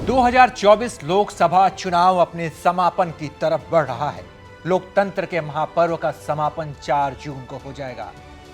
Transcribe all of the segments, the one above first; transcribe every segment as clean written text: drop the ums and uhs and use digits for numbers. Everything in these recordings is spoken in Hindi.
2024 लोकसभा चुनाव अपने समापन की तरफ बढ़ रहा है। लोकतंत्र के महापर्व का समापन 4 जून को हो जाएगा।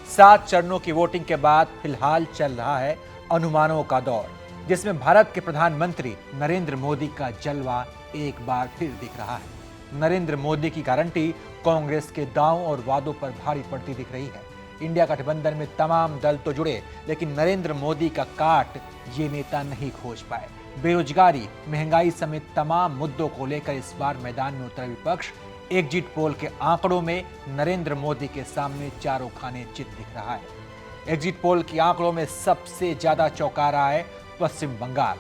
7 चरणों की वोटिंग के बाद फिलहाल चल रहा है अनुमानों का दौर, जिसमें भारत के प्रधानमंत्री नरेंद्र मोदी का जलवा एक बार फिर दिख रहा है। नरेंद्र मोदी की गारंटी कांग्रेस के दावों और वादों पर भारी पड़ती दिख रही है। इंडिया गठबंधन में तमाम दल तो जुड़े, लेकिन नरेंद्र मोदी का काट ये नेता नहीं खोज पाए। बेरोजगारी, महंगाई समेत तमाम मुद्दों को लेकर इस बार मैदान में उतरा विपक्ष। एग्जिट पोल के आंकड़ों में नरेंद्र मोदी के सामने चारों खाने चित दिख रहा है। एग्जिट पोल के आंकड़ों में सबसे ज्यादा चौंका रहा है पश्चिम बंगाल,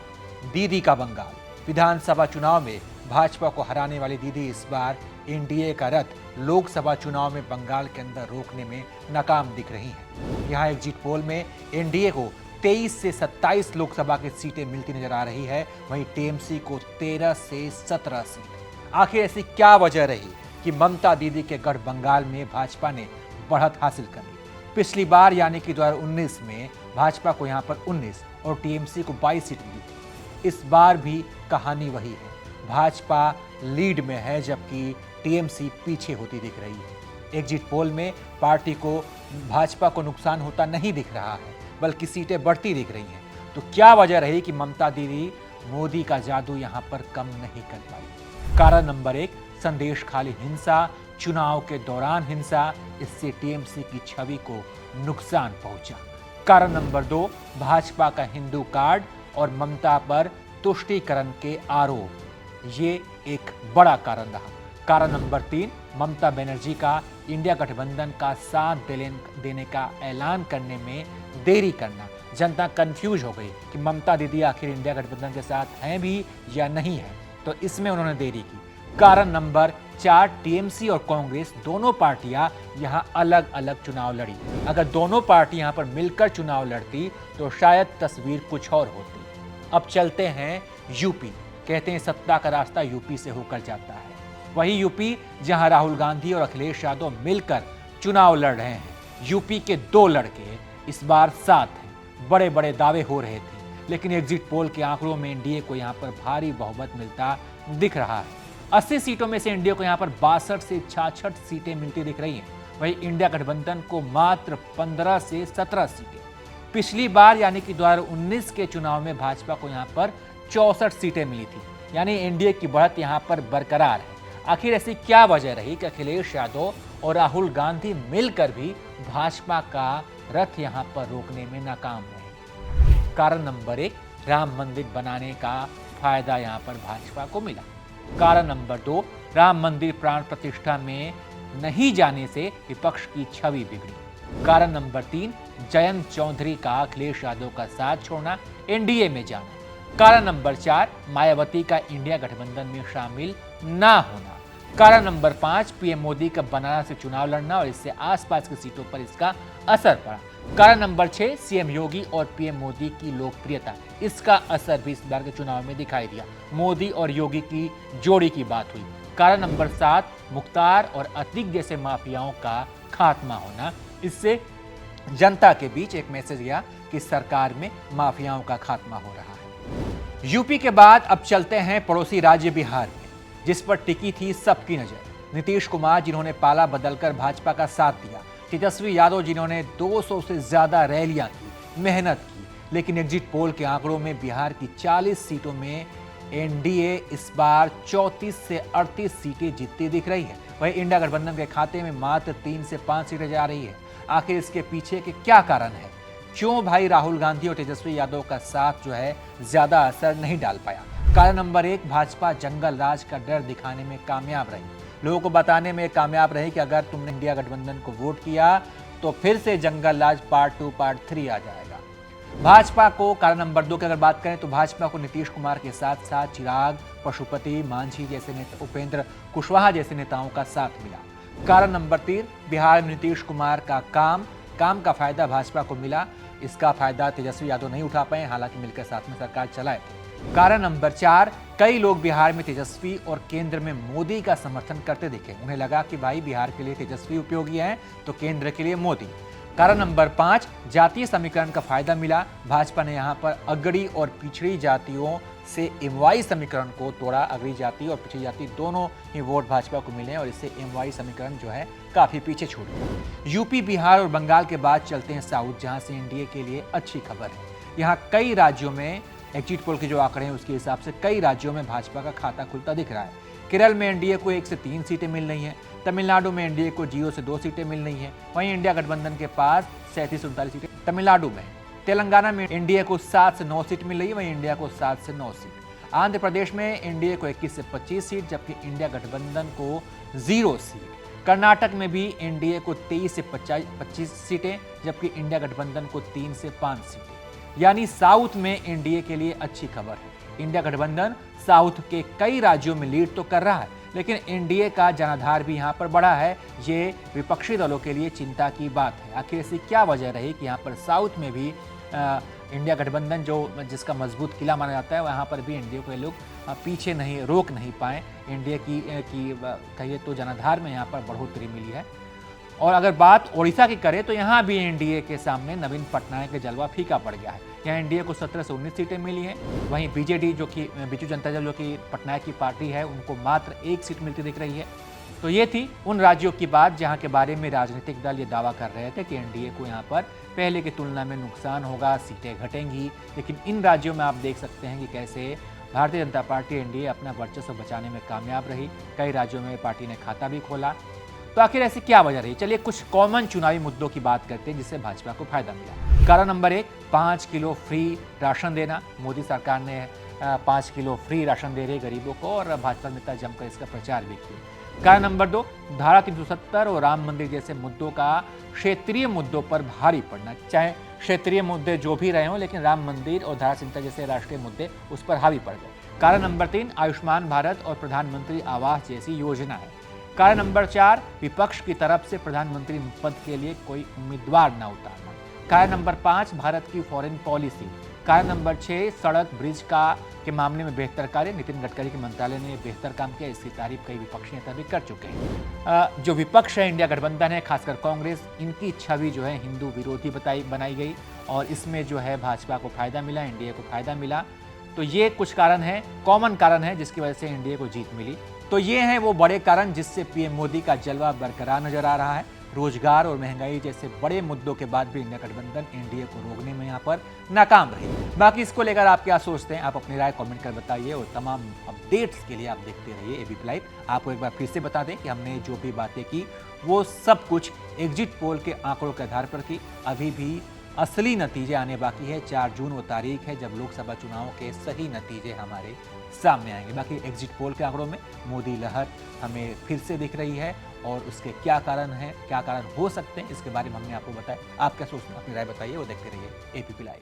दीदी का बंगाल। विधानसभा चुनाव में भाजपा को हराने वाली दीदी इस बार एनडीए का रथ लोकसभा चुनाव में बंगाल के अंदर रोकने में नाकाम दिख रही हैं। यहाँ एग्जिट पोल में एनडीए को 23 से 27 लोकसभा की सीटें मिलती नजर आ रही है, वहीं टीएमसी को 13 से 17 सीटें। आखिर ऐसी क्या वजह रही कि ममता दीदी के गढ़ बंगाल में भाजपा ने बढ़त हासिल कर ली? पिछली बार यानी कि 2019 में भाजपा को यहाँ पर 19 और टीएमसी को 22 सीट मिली थी। इस बार भी कहानी वही है, भाजपा लीड में है जबकि टीएमसी पीछे होती दिख रही है। एग्जिट पोल में पार्टी को भाजपा को नुकसान होता नहीं दिख रहा है, बल्कि सीटें बढ़ती दिख रही हैं। तो क्या वजह रही कि ममता दीदी मोदी का जादू यहां पर कम नहीं कर पाई? कारण नंबर 1, संदेश खाली हिंसा, चुनाव के दौरान हिंसा, इससे टीएमसी की छवि को नुकसान पहुंचा। कारण नंबर 2, भाजपा का हिंदू कार्ड और ममता पर तुष्टीकरण के आरोप, ये एक बड़ा कारण रहा। कारण नंबर 3, ममता बनर्जी का इंडिया गठबंधन का साथ देने का ऐलान करने में देरी करना। जनता कंफ्यूज हो गई कि ममता दीदी आखिर इंडिया गठबंधन के साथ हैं भी या नहीं है, तो इसमें उन्होंने देरी की। कारण नंबर 4, टीएमसी और कांग्रेस दोनों पार्टियां यहां अलग अलग चुनाव लड़ी। अगर दोनों पार्टी यहां पर मिलकर चुनाव लड़ती तो शायद तस्वीर कुछ और होती। अब चलते हैं यूपी। कहते हैं सत्ता का रास्ता यूपी से होकर जाता है। वही यूपी जहां राहुल गांधी और अखिलेश यादव मिलकर चुनाव लड़ रहे हैं। यूपी के 2 लड़के इस बार साथ हैं। बड़े बड़े दावे हो रहे थे, लेकिन एग्जिट पोल के आंकड़ों में एनडीए को यहां पर भारी बहुमत मिलता दिख रहा है। 80 सीटों में से एनडीए को यहां पर 62 से 66 सीटें मिलती दिख रही हैं। वहीं इंडिया गठबंधन को मात्र 15 से 17 सीटें। पिछली बार यानी कि 2019 के चुनाव में भाजपा को यहां पर 64 सीटें मिली थी, यानी एनडीए की बढ़त यहां पर बरकरार है। आखिर ऐसी क्या वजह रही कि अखिलेश यादव और राहुल गांधी मिलकर भी भाजपा का रथ यहां पर रोकने में नाकाम रहे? कारण नंबर 1, राम मंदिर बनाने का फायदा यहां पर भाजपा को मिला। कारण नंबर 2, राम मंदिर प्राण प्रतिष्ठा में नहीं जाने से विपक्ष की छवि बिगड़ी। कारण नंबर 3, जयंत चौधरी का अखिलेश यादव का साथ छोड़ना, एनडीए में जाना। कारण नंबर 4, मायावती का इंडिया गठबंधन में शामिल ना होना। कारण नंबर 5, पीएम मोदी का बनारस से चुनाव लड़ना और इससे आसपास की सीटों पर इसका असर पड़ा। कारण नंबर 6, सीएम योगी और पीएम मोदी की लोकप्रियता, इसका असर भी इस बार के चुनाव में दिखाई दिया। मोदी और योगी की जोड़ी की बात हुई। कारण नंबर 7, मुख्तार और अतीक जैसे माफियाओं का खात्मा होना, इससे जनता के बीच एक मैसेज गया कि सरकार में माफियाओं का खात्मा हो रहा है। यूपी के बाद अब चलते हैं पड़ोसी राज्य बिहार में, जिस पर टिकी थी सबकी नजर। नीतीश कुमार जिन्होंने पाला बदलकर भाजपा का साथ दिया, तेजस्वी यादव जिन्होंने 200 से ज्यादा रैलियां की, मेहनत की, लेकिन एग्जिट पोल के आंकड़ों में बिहार की 40 सीटों में एनडीए इस बार 34 से 38 सीटें जीतती दिख रही है। वहीं इंडिया गठबंधन के खाते में मात्र 3 से 5 सीटें जा रही है। आखिर इसके पीछे के क्या कारण है? क्यों भाई राहुल गांधी और तेजस्वी यादव का साथ जो है ज्यादा असर नहीं डाल पाया? कारण नंबर 1, भाजपा जंगल राज का डर दिखाने में कामयाब रही। लोगों को बताने में कामयाब रही कि अगर तुमने इंडिया गठबंधन को वोट किया तो फिर से जंगल राज पार्ट 2 पार्ट 3 आ जाएगा। भाजपा को कारण नंबर 2 की अगर बात करें तो भाजपा को नीतीश कुमार के साथ साथ चिराग, पशुपति, मांझी जैसे नेता, उपेंद्र कुशवाहा जैसे नेताओं का साथ मिला। कारण नंबर 3, बिहार में नीतीश कुमार का काम का फायदा भाजपा को मिला। इसका फायदा तेजस्वी यादव नहीं उठा पाए, हालांकि मिलकर साथ में सरकार चलाए थे। कारण नंबर 4, कई लोग बिहार में तेजस्वी और केंद्र में मोदी का समर्थन करते दिखे। उन्हें लगा कि भाई बिहार के लिए तेजस्वी उपयोगी है तो केंद्र के लिए मोदी। कारण नंबर 5, जातीय समीकरण का फायदा मिला। भाजपा ने यहाँ पर अगड़ी और पिछड़ी जातियों से MY समीकरण को तोड़ा। अगली जाति और पिछड़ी जाति दोनों ही वोट भाजपा को मिले और इससे MY समीकरण जो है काफी पीछे छूट गया। यूपी, बिहार और बंगाल के बाद चलते हैं साउथ, जहां से एनडीए के लिए अच्छी खबर है। यहाँ कई राज्यों में एग्जिट पोल के जो आंकड़े हैं उसके हिसाब से कई राज्यों में भाजपा का खाता खुलता दिख रहा है। केरल में एनडीए को 1 से 3 सीटें मिल रही हैं। तमिलनाडु में एनडीए को 0 से 2 सीटें मिल रही हैं। वहीं इंडिया गठबंधन के पास 37-39 सीटें तमिलनाडु में। तेलंगाना में एनडीए को 7 से 9 सीट मिल रही है, वहीं इंडिया को 7 से 9 सीट। आंध्र प्रदेश में एनडीए को 21 से 25 सीट, जबकि इंडिया गठबंधन को 0 सीट। कर्नाटक में भी एनडीए को 23 से 25 सीटें, जबकि इंडिया गठबंधन को 3 से 5 सीटें। यानी साउथ में एनडीए के लिए अच्छी खबर है। इंडिया गठबंधन साउथ के कई राज्यों में लीड तो कर रहा है, लेकिन एनडीए का जनाधार भी यहाँ पर बढ़ा है। ये विपक्षी दलों के लिए चिंता की बात है। आखिर ऐसी क्या वजह रही कि यहाँ पर साउथ में भी इंडिया गठबंधन जिसका मजबूत किला माना जाता है, वहाँ पर भी एनडीए को लोग पीछे रोक नहीं पाए। एनडीए की कहिए तो जनाधार में यहाँ पर बढ़ोतरी मिली है। और अगर बात ओडिशा की करें तो यहाँ भी एनडीए के सामने नवीन पटनायक का जलवा फीका पड़ गया है। यहाँ एनडीए को 17 से 19 सीटें मिली हैं। वहीं बीजेडी जो कि बिजू जनता दल जो कि पटनायक की पार्टी है, उनको मात्र 1 सीट मिलती दिख रही है। तो ये थी उन राज्यों की बात जहाँ के बारे में राजनीतिक दल ये दावा कर रहे थे कि एनडीए को यहाँ पर पहले की तुलना में नुकसान होगा, सीटें घटेंगी। लेकिन इन राज्यों में आप देख सकते हैं कि कैसे भारतीय जनता पार्टी एनडीए अपना वर्चस्व बचाने में कामयाब रही। कई राज्यों में पार्टी ने खाता भी खोला। तो आखिर ऐसी क्या वजह रही? चलिए कुछ कॉमन चुनावी मुद्दों की बात करते हैं जिससे भाजपा को फायदा मिला। कारण नंबर 1, 5 किलो फ्री राशन देना। मोदी सरकार ने 5 किलो फ्री राशन दे रहे गरीबों को और भाजपा नेता जमकर इसका प्रचार भी किया। कारण नंबर 2, धारा 370 और राम मंदिर जैसे मुद्दों का क्षेत्रीय मुद्दों पर भारी पड़ना। चाहे क्षेत्रीय मुद्दे जो भी रहे हों, लेकिन राम मंदिर और धारा 370 जैसे राष्ट्रीय मुद्दे उस पर हावी पड़ गए। कारण नंबर 3, आयुष्मान भारत और प्रधानमंत्री आवास जैसी योजना है। कारण नंबर 4, विपक्ष की तरफ से प्रधानमंत्री पद के लिए कोई उम्मीदवार न उतारना। कारण नंबर 5, भारत की फॉरेन पॉलिसी। कारण नंबर 6, सड़क ब्रिज के मामले में बेहतर कार्य। नितिन गडकरी के मंत्रालय ने बेहतर काम किया, इसकी तारीफ कई विपक्षी नेता भी कर चुके हैं। जो विपक्ष है, इंडिया गठबंधन है, खासकर कांग्रेस, इनकी छवि जो है हिंदू विरोधी बनाई गई और इसमें जो है भाजपा को फायदा मिला, एनडीए को फायदा मिला। तो ये कुछ कारण है, कॉमन कारण है जिसकी वजह से एनडीए को जीत मिली। तो ये हैं वो बड़े कारण जिससे पीएम मोदी का जलवा बरकरार नजर आ रहा है। रोजगार और महंगाई जैसे बड़े मुद्दों के बाद भी इंडिया गठबंधन एनडीए को रोकने में यहाँ पर नाकाम रही। बाकी इसको लेकर आप क्या सोचते हैं? आप अपनी राय कमेंट कर बताइए और तमाम अपडेट्स के लिए आप देखते रहिए एबीपी लाइव। आपको एक बार फिर से बता दें कि हमने जो भी बातें की वो सब कुछ एग्जिट पोल के आंकड़ों के आधार पर की। अभी भी असली नतीजे आने बाकी है। 4 जून वो तारीख है जब लोकसभा चुनाव के सही नतीजे हमारे सामने आएंगे। बाकी एग्जिट पोल के आंकड़ों में मोदी लहर हमें फिर से दिख रही है और उसके क्या कारण हैं, क्या कारण हो सकते हैं, इसके बारे में हमने आपको बताया। आप क्या सोचते हैं? अपनी राय बताइए और देखते रहिए एबीपी लाइव।